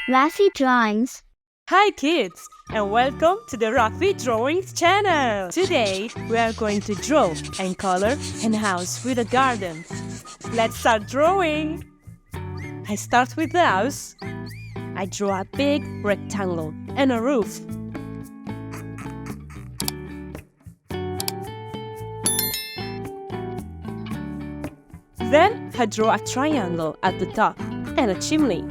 Raffy Drawings. Hi kids, and welcome to the Raffy Drawings channel! Today, we are going to draw and color a house with a garden. Let's start drawing! I start with the house. I draw a big rectangle and a roof. Then I draw a triangle at the top and a chimney.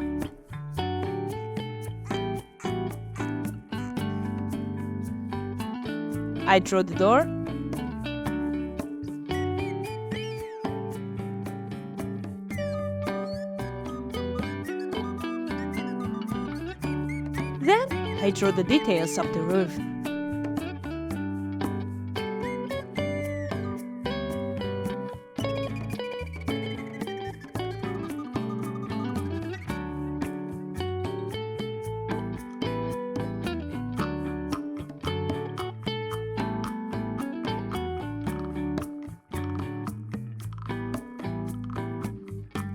I draw the door. Then I draw the details of the roof.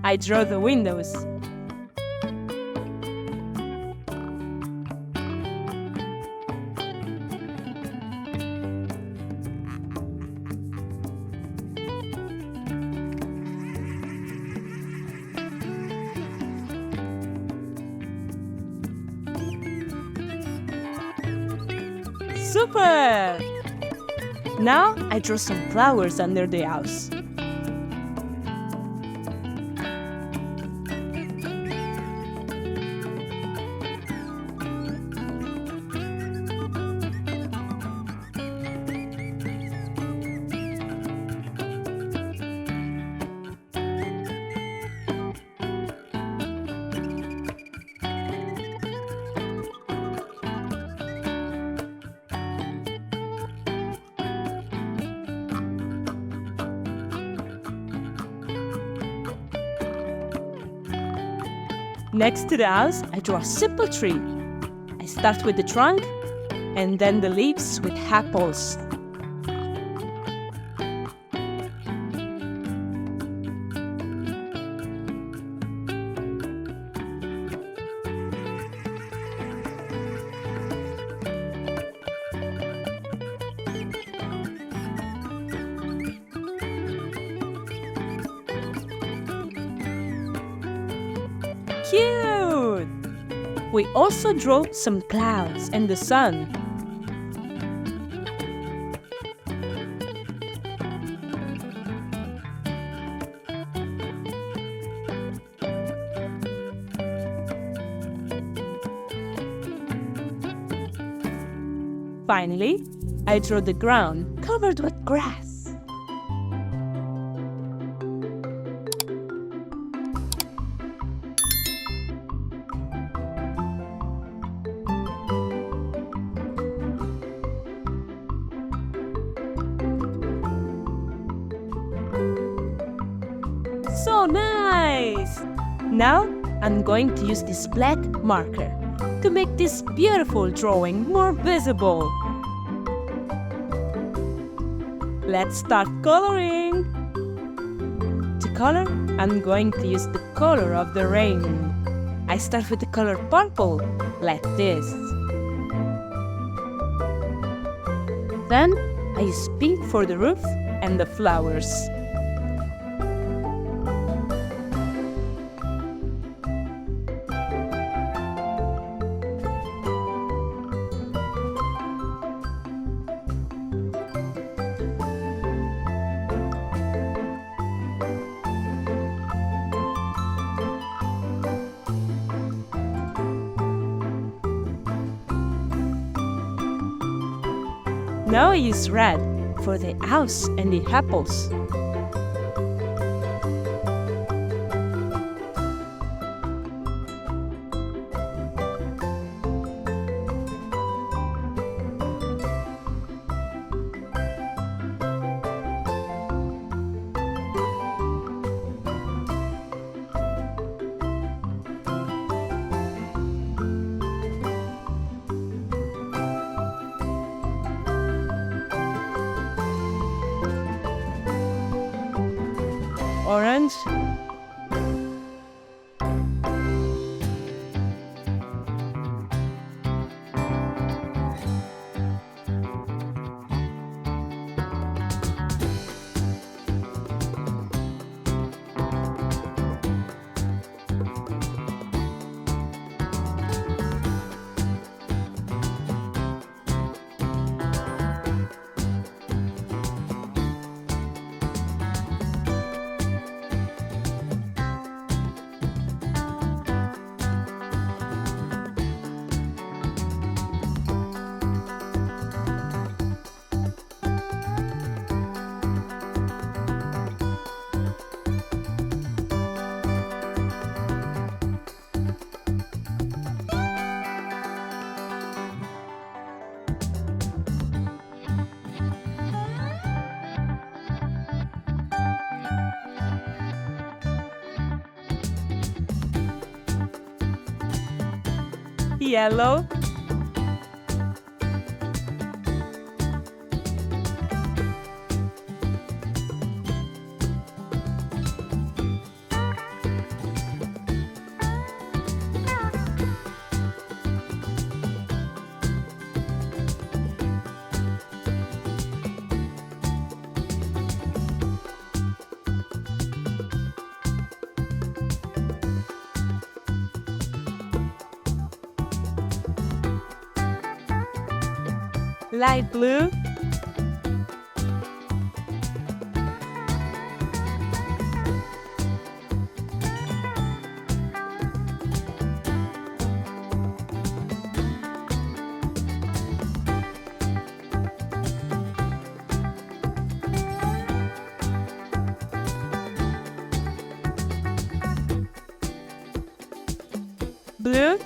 I draw the windows. Super! Now I draw some flowers under the house. Next to the house, I draw a simple tree. I start with the trunk and then the leaves with apples. Cute! We also draw some clouds and the sun. Finally, I draw the ground covered with grass. So nice! Now I'm going to use this black marker to make this beautiful drawing more visible. Let's start coloring! To color, I'm going to use the color of the rain. I start with the color purple, like this. Then I use pink for the roof and the flowers. Now I use red for the house and the apples. Orange, Yellow. Light blue. Blue.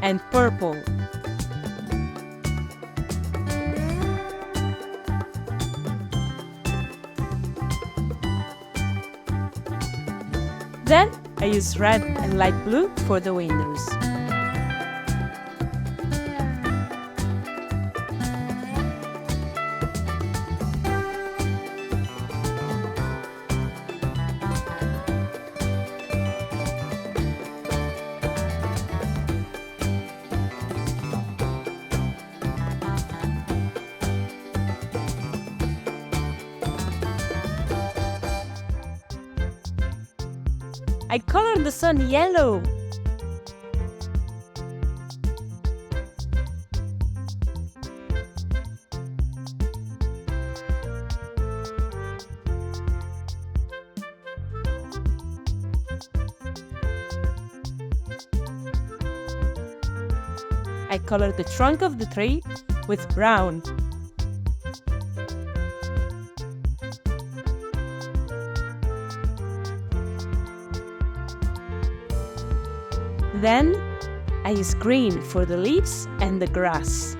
And purple. Then I use red and light blue for the windows. I colored the sun yellow. I colored the trunk of the tree with brown. Then I use green for the leaves and the grass.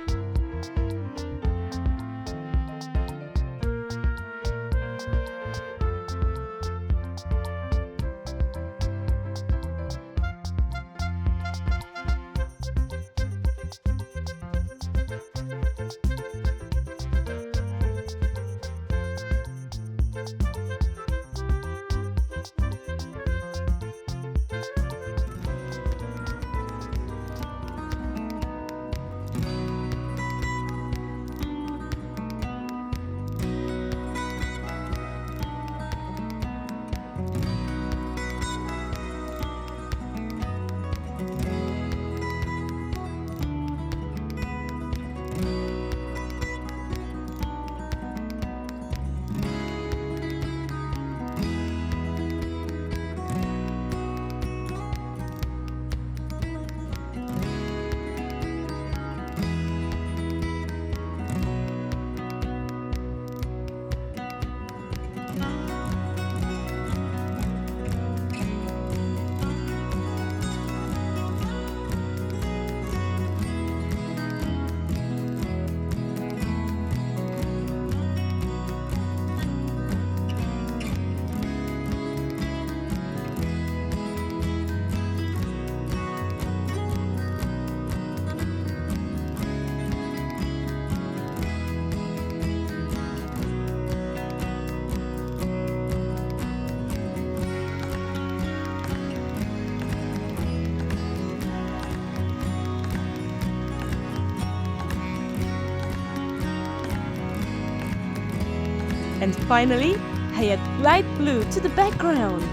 And finally, I add light blue to the background.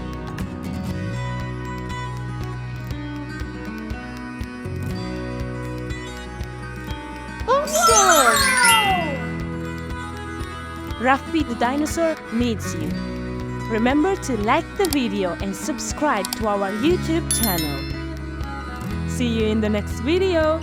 Awesome! Raffy the dinosaur needs you. Remember to like the video and subscribe to our YouTube channel. See you in the next video.